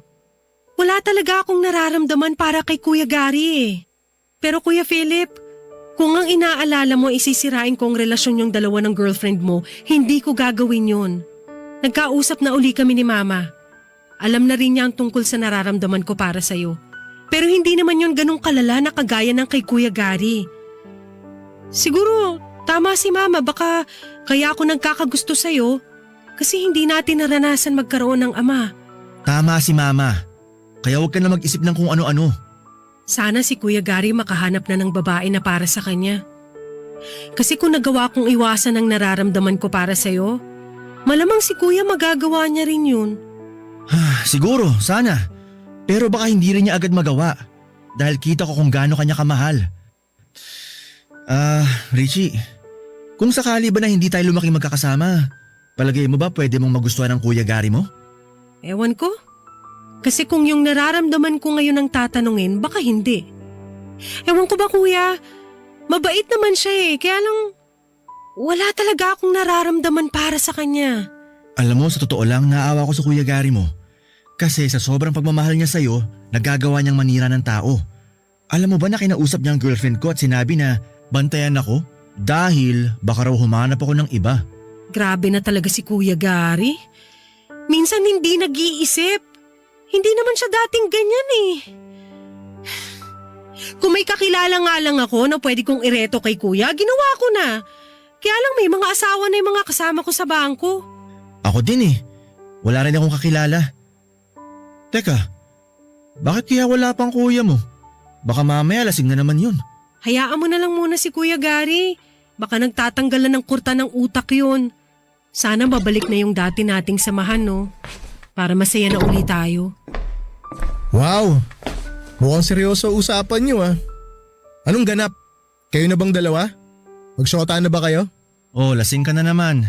B: Wala talaga akong nararamdaman para kay Kuya Gary eh. Pero Kuya Philip, kung ang inaalala mo isisirain ko ang relasyon yung dalawa ng girlfriend mo, hindi ko gagawin yun. Nagkausap na uli kami ni Mama. Alam na rin niya ang tungkol sa nararamdaman ko para sa'yo. Pero hindi naman yun ganong kalala na kagaya ng kay Kuya Gary. Siguro, tama si Mama, baka kaya ako nagkakagusto sa'yo kasi hindi natin naranasan magkaroon ng ama.
D: Tama si Mama. Kaya wag ka na mag-isip ng kung ano-ano.
B: Sana si Kuya Gary makahanap na ng babae na para sa kanya. Kasi kung nagawa kong iwasan ang nararamdaman ko para sa'yo, malamang si Kuya magagawa niya rin yun.
D: Siguro, sana. Pero baka hindi rin niya agad magawa. Dahil kita ko kung gaano kanya kamahal. Richie, kung sakali ba na hindi tayo lumaki magkakasama, palagay mo ba pwede mong magustuhan ng Kuya Gary mo?
B: Ewan ko. Kasi kung yung nararamdaman ko ngayon ang tatanungin, baka hindi. Ewan ko ba kuya, mabait naman siya eh, kaya lang wala talaga akong nararamdaman para sa kanya.
D: Alam mo, sa totoo lang, naawa ko sa Kuya Gary mo. Kasi sa sobrang pagmamahal niya sa'yo, nagagawa niyang manira ng tao. Alam mo ba na kinausap niya ang girlfriend ko at sinabi na bantayan ako dahil baka raw humanap ako ng iba.
B: Grabe na talaga si Kuya Gary. Minsan hindi nag-iisip. Hindi naman siya dating ganyan eh. Kung may kakilala nga lang ako na pwede kong ireto kay kuya, ginawa ko na. Kaya lang may mga asawa na yung mga kasama ko sa bangko.
D: Ako din eh. Wala rin akong kakilala. Teka, bakit kaya wala pang kuya mo? Baka mamaya lasing na naman yun.
B: Hayaan mo na lang muna si Kuya Gary. Baka nagtatanggalan ng kurta ng utak yun. Sana babalik na yung dati nating samahan, no? Para masaya na uli tayo.
C: Wow! Mukhang seryoso usapan niyo ah. Anong ganap? Kayo na bang dalawa? Magsyota na ba kayo?
D: Oh, lasing ka na naman.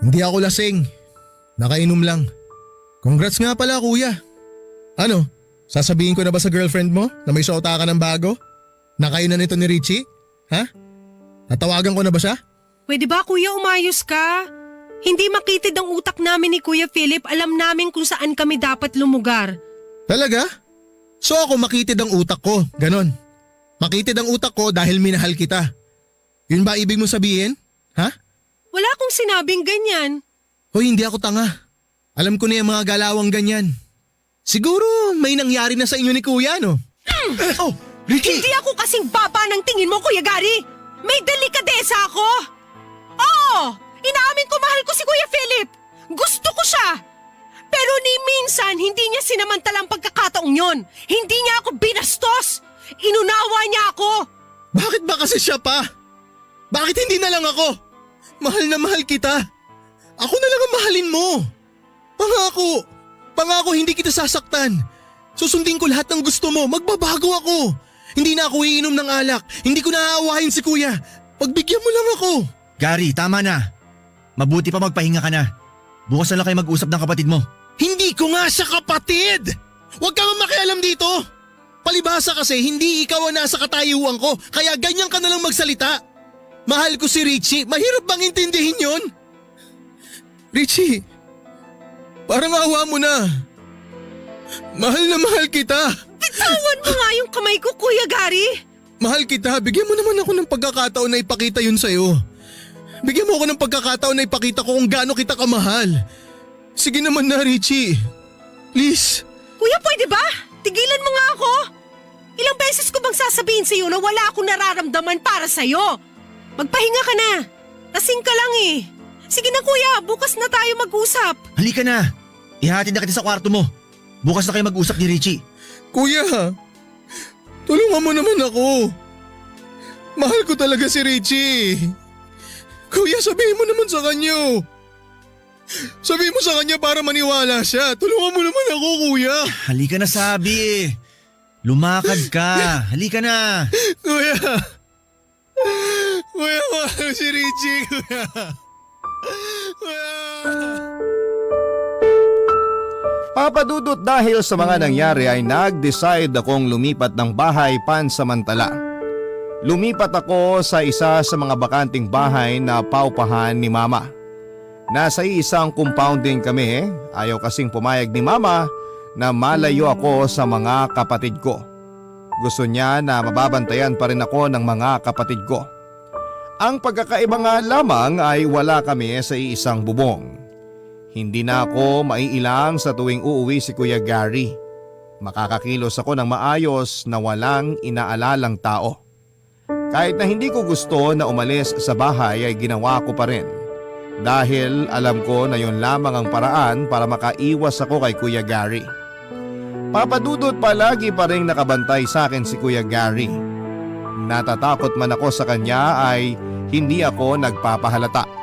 C: Hindi ako lasing. Nakainom lang. Congrats nga pala kuya. Ano? Sasabihin ko na ba sa girlfriend mo na may syota ka ng bago? Nakainan nito ni Richie? Ha? Natawagan ko na ba siya?
B: Pwede ba kuya umayos ka? Hindi makitid ang utak namin ni Kuya Philip, alam namin kung saan kami dapat lumugar.
C: Talaga? So ako makitid ang utak ko, ganon. Makitid ang utak ko dahil minahal kita. Yun ba ibig mo sabihin? Ha?
B: Wala akong sinabing ganyan.
C: Hoy, hindi ako tanga. Alam ko na yung mga galawang ganyan. Siguro may nangyari na sa inyo ni kuya, no?
D: Oh, Richie!
B: Hindi ako kasing baba ng tingin mo, Kuya Gary. May delikadesa ako. Oo! Inaamin ko mahal ko si Kuya Philip. Gusto ko siya. Pero ni minsan, hindi niya sinamantalang pagkakataong yon. Hindi niya ako binastos. Inunawa niya ako.
C: Bakit ba kasi siya pa? Bakit hindi na lang ako? Mahal na mahal kita. Ako na lang ang mahalin mo. Pangako. Pangako hindi kita sasaktan. Susundin ko lahat ng gusto mo. Magbabago ako. Hindi na ako iinom ng alak. Hindi ko naaawahin si kuya. Pagbigyan mo lang ako.
D: Gary, tama na. Mabuti pa magpahinga ka na. Bukas na lang kayo mag-usap ng kapatid mo.
C: Hindi ko nga siya kapatid! Huwag kang makialam dito! Palibhasa kasi hindi ikaw ang nasa katayuan ko, kaya ganyan ka na lang magsalita. Mahal ko si Richie. Mahirap bang intindihin yon? Richie, parang awa mo na. Mahal na mahal kita.
B: Bitawan mo nga yung kamay ko, Kuya Gary!
C: Mahal kita. Bigyan mo naman ako ng pagkakataon na ipakita yun sa'yo. Bigyan mo ako ng pagkakataon na ipakita ko kung gaano kita kamahal. Sige naman na, Richie. Please.
B: Kuya, pwede ba? Tigilan mo nga ako! Ilang beses ko bang sasabihin sa'yo na wala akong nararamdaman para sa'yo? Magpahinga ka na. Lasing ka lang eh. Sige na kuya, bukas na tayo mag-usap.
D: Halika na. Ihatid na kita sa kwarto mo. Bukas na kayo mag-usap ni Richie.
C: Kuya, tulungan mo naman ako. Mahal ko talaga si Richie. Kuya, sabihin mo naman sa kanya. Sabihin mo sa kanya para maniwala siya. Tulungan mo naman ako, kuya.
D: Halika na sabi. Lumakad ka. Halika na.
C: Kuya. Kuya, mahal ko si Richie, kuya. Kuya.
A: Papadudot dahil sa mga nangyari ay nag-decide akong lumipat ng bahay pansamantala. Lumipat ako sa isa sa mga bakanting bahay na paupahan ni Mama. Nasa isang compound din kami, ayaw kasing pumayag ni Mama na malayo ako sa mga kapatid ko. Gusto niya na mababantayan pa rin ako ng mga kapatid ko. Ang pagkakaiba nga lamang ay wala kami sa iisang bubong. Hindi na ako maiilang sa tuwing uuwi si Kuya Gary. Makakakilos ako ng maayos na walang inaalalang tao. Kahit na hindi ko gusto na umalis sa bahay ay ginawa ko pa rin. Dahil alam ko na yun lamang ang paraan para makaiwas ako kay Kuya Gary. Papadudot palagi pa rin nakabantay sa akin si Kuya Gary. Natatakot man ako sa kanya ay hindi ako nagpapahalata.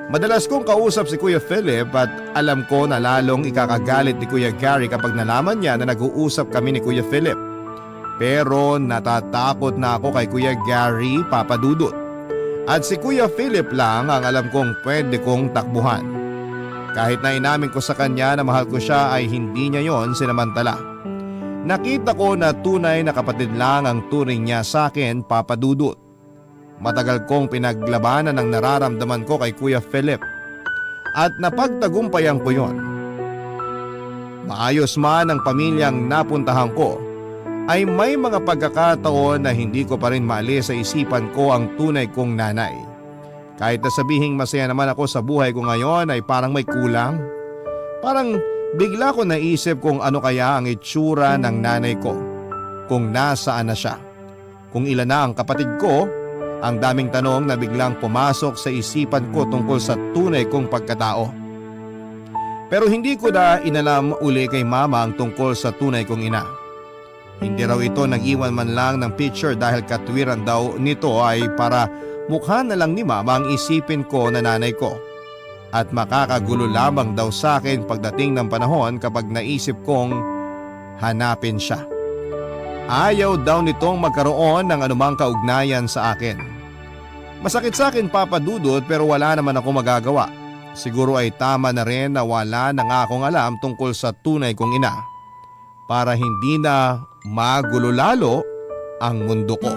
A: Madalas kong kausap si Kuya Philip at alam ko na lalong ikakagalit ni Kuya Gary kapag nalaman niya na nag-uusap kami ni Kuya Philip. Pero natatakot na ako kay Kuya Gary, Papadudot. At si Kuya Philip lang ang alam kong pwede kong takbuhan. Kahit na inamin ko sa kanya na mahal ko siya ay hindi niya yon sinamantala. Nakita ko na tunay na kapatid lang ang turing niya sa akin, Papadudot. Matagal kong pinaglabanan ang nararamdaman ko kay Kuya Philip at napagtagumpayan ko yon. Maayos man ang pamilyang napuntahan ko, ay may mga pagkakataon na hindi ko pa rin maalis sa isipan ko ang tunay kong nanay. Kahit na sabihing masaya naman ako sa buhay ko ngayon ay parang may kulang. Parang bigla ko naisip kung ano kaya ang itsura ng nanay ko, kung nasaan na siya, kung ilan na ang kapatid ko. Ang daming tanong na biglang pumasok sa isipan ko tungkol sa tunay kong pagkatao. Pero hindi ko na inalam uli kay Mama ang tungkol sa tunay kong ina. Hindi raw ito nag-iwan man lang ng picture dahil katwiran daw nito ay para mukha na lang ni Mama ang isipin ko na nanay ko. At makakagulo lamang daw sa akin pagdating ng panahon kapag naisip kong hanapin siya. Ayaw daw nitong magkaroon ng anumang kaugnayan sa akin. Masakit sa akin, Papadudot, pero wala naman ako magagawa. Siguro ay tama na rin na wala na nga akong alam tungkol sa tunay kong ina. Para hindi na magulo lalo ang mundo ko.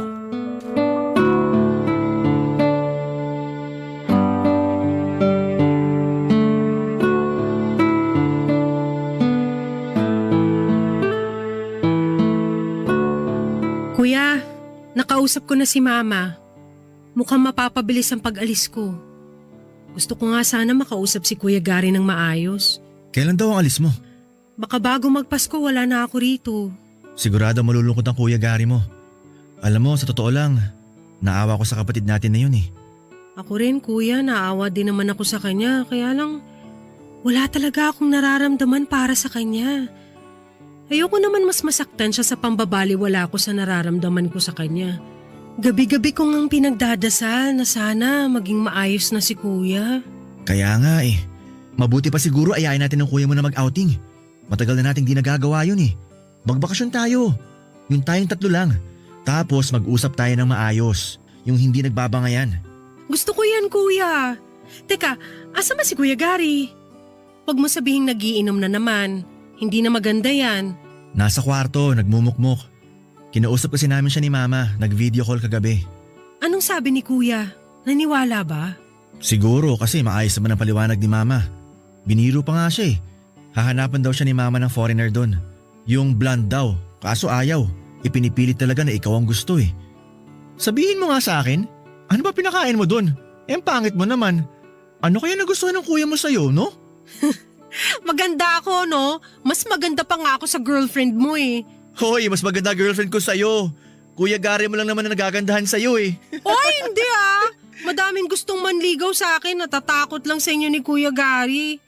B: Kuya, nakausap ko na si Mama. Mukhang mapapabilis ang pag-alis ko. Gusto ko nga sana makausap si Kuya Gary ng maayos.
D: Kailan daw ang alis mo?
B: Baka bago magpasko wala na ako rito.
D: Sigurado malulungkot ang Kuya Gary mo. Alam mo, sa totoo lang, naawa ko sa kapatid natin na yun eh.
B: Ako rin kuya, naawa din naman ako sa kanya. Kaya lang, wala talaga akong nararamdaman para sa kanya. Ayoko naman mas masaktan siya sa pambabaliwala ko sa nararamdaman ko sa kanya. Gabi-gabi ko ngang pinagdadasal na sana maging maayos na si kuya.
D: Kaya nga eh. Mabuti pa siguro ayayin natin ng kuya mo na mag-outing. Matagal na nating di nagagawa yun eh. Magbakasyon tayo. Yung tayong tatlo lang. Tapos mag-usap tayo ng maayos. Yung hindi nagbabangayan.
B: Gusto ko yan kuya. Teka, asa ba si Kuya Gary? Huwag mo sabihing nagiinom na naman. Hindi na maganda yan.
D: Nasa kwarto, nagmumukmok. Kinausap kasi namin siya ni Mama, nag-video call kagabi.
B: Anong sabi ni kuya? Naniwala ba?
D: Siguro kasi maayos naman ang paliwanag ni Mama. Biniro pa nga siya eh. Hahanapan daw siya ni Mama ng foreigner doon. Yung blonde daw, kaso ayaw. Ipinipilit talaga na ikaw ang gusto eh. Sabihin mo nga sa akin, ano ba pinakain mo doon? Ang pangit mo naman. Ano kaya nagustuhan ng kuya mo sa'yo, no?
B: Maganda ako, no? Mas maganda pa nga ako sa girlfriend mo eh.
D: Hoy, mas maganda girlfriend ko sa'yo. Kuya Gary mo lang naman na nagagandahan sa'yo eh.
B: Oy, hindi ah! Madaming gustong manligaw sa akin, natatakot lang sa inyo ni Kuya Gary.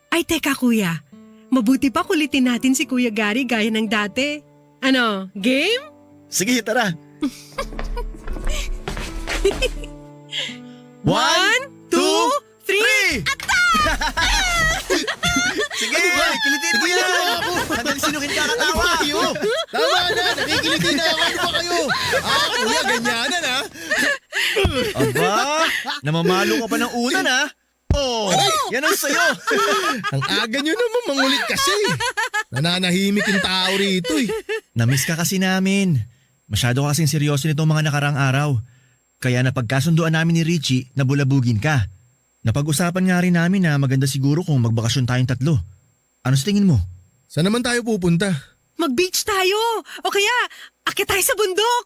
B: Ay, teka kuya. Mabuti pa kulitin natin si Kuya Gary gaya ng dati. Ano, game?
D: Sige, tara. 1, 2,
B: 3!
D: 3! Sige, kilitin mo yan! Hanggang sinukin ka katawa!
C: Tama na, nakikiliti na ako. Ano ba kayo? Kuya, ganyanan ha?
D: Aba, namamalo ka pa ng unan ha? Oh, yan ang sayo!
C: Ang aga nyo naman mangulit kasi. Nananahimik yung tao rito eh.
D: Namiss ka kasi namin. Masyado kasing seryoso nitong mga nakarang araw. Kaya napagkasunduan namin ni Richie na bulabugin ka. Napag-usapan nga rin namin na maganda siguro kung magbakasyon tayong tatlo. Ano sa tingin mo?
C: Saan naman tayo pupunta?
B: Mag-beach tayo! O kaya, akit tayo sa bundok!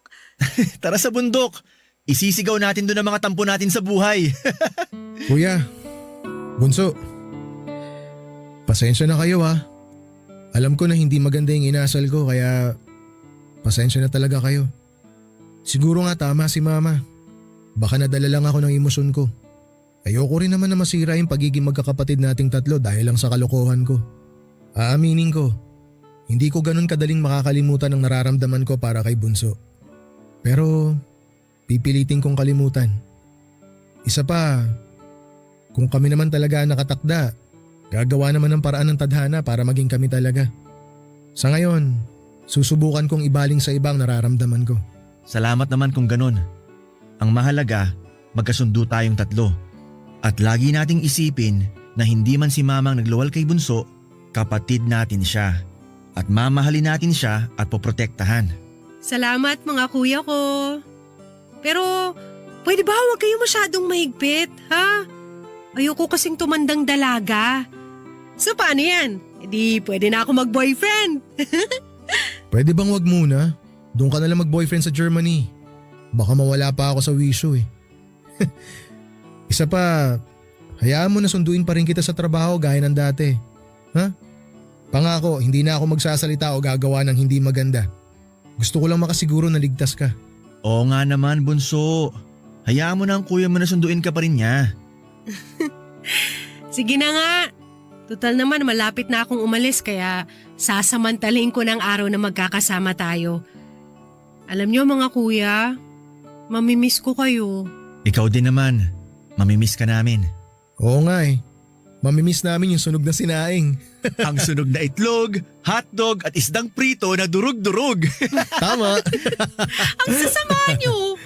D: Tara sa bundok. Isisigaw natin doon ang mga tampo natin sa buhay.
C: Kuya, Bunso, pasensya na kayo ha. Alam ko na hindi maganda yung inasal ko kaya pasensya na talaga kayo. Siguro nga tama si Mama. Baka nadala lang ako ng emosyon ko. Ayoko rin naman na masira yung pagiging magkakapatid nating tatlo dahil lang sa kalokohan ko. Aaminin ko, hindi ko ganun kadaling makakalimutan ang nararamdaman ko para kay Bunso. Pero pipilitin kong kalimutan. Isa pa, kung kami naman talaga ang nakatakda, gagawa naman ng paraan ng tadhana para maging kami talaga. Sa ngayon, susubukan kong ibaling sa ibang nararamdaman ko.
D: Salamat naman kung ganun. Ang mahalaga, magkasundo tayong tatlo. At lagi nating isipin na hindi man si Mamang nagluwal kay Bunso, kapatid natin siya. At mamahalin natin siya at poprotektahan.
B: Salamat mga kuya ko. Pero, pwede ba huwag kayo masyadong mahigpit, ha? Ayoko kasing tumandang dalaga. So paano yan? E di pwede na ako mag-boyfriend.
C: Pwede bang wag muna? Doon ka nalang mag-boyfriend sa Germany. Baka mawala pa ako sa wisyo eh. Isa pa, hayaan mo na sunduin pa rin kita sa trabaho gaya ng dati. Ha? Pangako, hindi na ako magsasalita o gagawa ng hindi maganda. Gusto ko lang makasiguro na ligtas ka.
D: Oo nga naman, Bunso. Hayaan mo na ang kuya mo na sunduin ka pa rin niya.
B: Sige na nga. Total naman malapit na akong umalis kaya sasamantalin ko ng araw na magkakasama tayo. Alam niyo mga kuya, mamimiss ko kayo.
D: Ikaw din naman. Mamimiss ka namin.
C: Oo nga eh. Mamimiss namin yung sunog na sinaing.
D: Ang sunog na itlog, hotdog at isdang prito na durug-durug.
C: Tama.
B: Ang sasama niyo.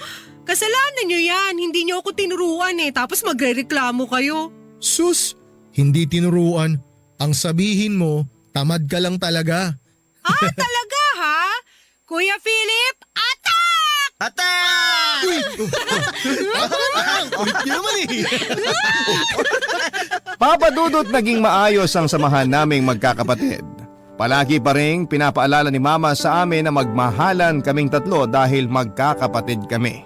B: Kasalanan niyo yan. Hindi niyo ako tinuruan eh. Tapos magre-reklamo kayo.
C: Sus, hindi tinuruan. Ang sabihin mo, tamad ka lang talaga.
B: Ah, talaga ha? Kuya Philip, attack!
D: Attack!
C: Ulit niyo naman eh.
A: Papadudot naging maayos ang samahan naming magkakapatid. Palagi pa rin pinapaalala ni Mama sa amin na magmahalan kaming tatlo dahil magkakapatid kami.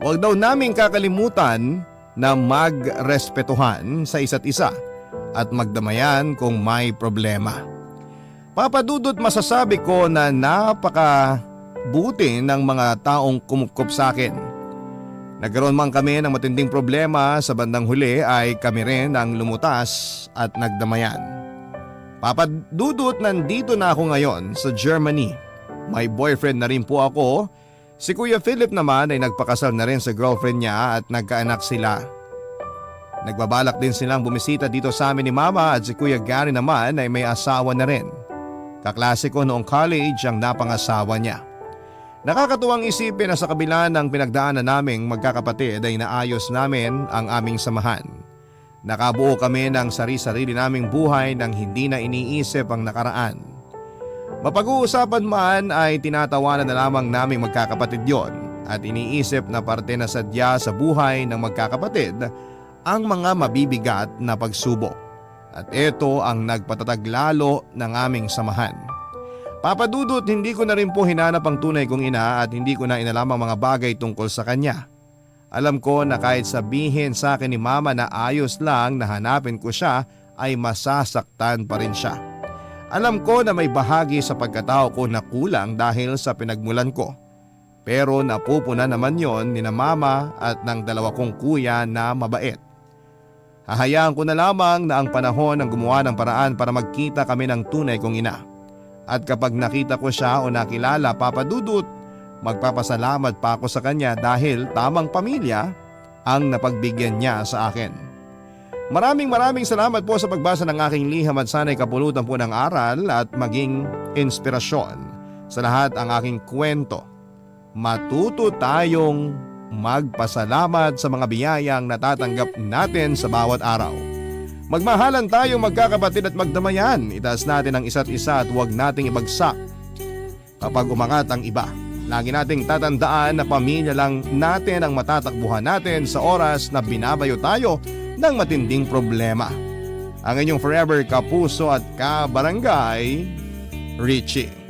A: Huwag daw naming kakalimutan na magrespetuhan sa isa't isa at magdamayan kung may problema. Papadudot masasabi ko na napakabuti ng mga taong kumupkop sa akin. Nagkaroon man kami ng matinding problema sa bandang huli ay kami rin ang lumutas at nagdamayan. Papadudot nandito na ako ngayon sa Germany. May boyfriend na rin po ako. Si Kuya Philip naman ay nagpakasal na rin sa girlfriend niya at nagkaanak sila. Nagbabalak din silang bumisita dito sa amin ni Mama at si Kuya Gary naman ay may asawa na rin. Kaklase ko noong college ang napangasawa niya. Nakakatuwang isipin na sa kabila ng pinagdaanan naming magkakapatid ay naayos namin ang aming samahan. Nakabuo kami ng sari-sarili naming buhay nang hindi na iniisip ang nakaraan. Mapag-uusapan man ay tinatawanan na lamang naming magkakapatid yon at iniisip na parte na sadya sa buhay ng magkakapatid ang mga mabibigat na pagsubok. At ito ang nagpatatag lalo ng aming samahan. Papa Dudut, hindi ko na rin po hinanap ang tunay kong ina at hindi ko na inalam ang mga bagay tungkol sa kanya. Alam ko na kahit sabihin sa akin ni Mama na ayos lang na hanapin ko siya ay masasaktan pa rin siya. Alam ko na may bahagi sa pagkatao ko na kulang dahil sa pinagmulan ko. Pero napupuna naman yon ni na Mama at ng dalawa kong kuya na mabait. Hahayaan ko na lamang na ang panahon ang gumawa ng paraan para magkita kami ng tunay kong ina. At kapag nakita ko siya o nakilala, Papa Dudut, magpapasalamat pa ako sa kanya dahil tamang pamilya ang napagbigyan niya sa akin. Maraming salamat po sa pagbasa ng aking liham at sana'y kapulutan po ng aral at maging inspirasyon sa lahat ang aking kwento. Matuto tayong magpasalamat sa mga biyayang natatanggap natin sa bawat araw. Magmahalan tayong magkakapatid at magdamayan. Itaas natin ang isa't isa at huwag nating ibagsak kapag umangat ang iba. Lagi nating tatandaan na pamilya lang natin ang matatakbuhan natin sa oras na binabayo tayo ng matinding problema. Ang inyong forever kapuso at kabarangay, Richie.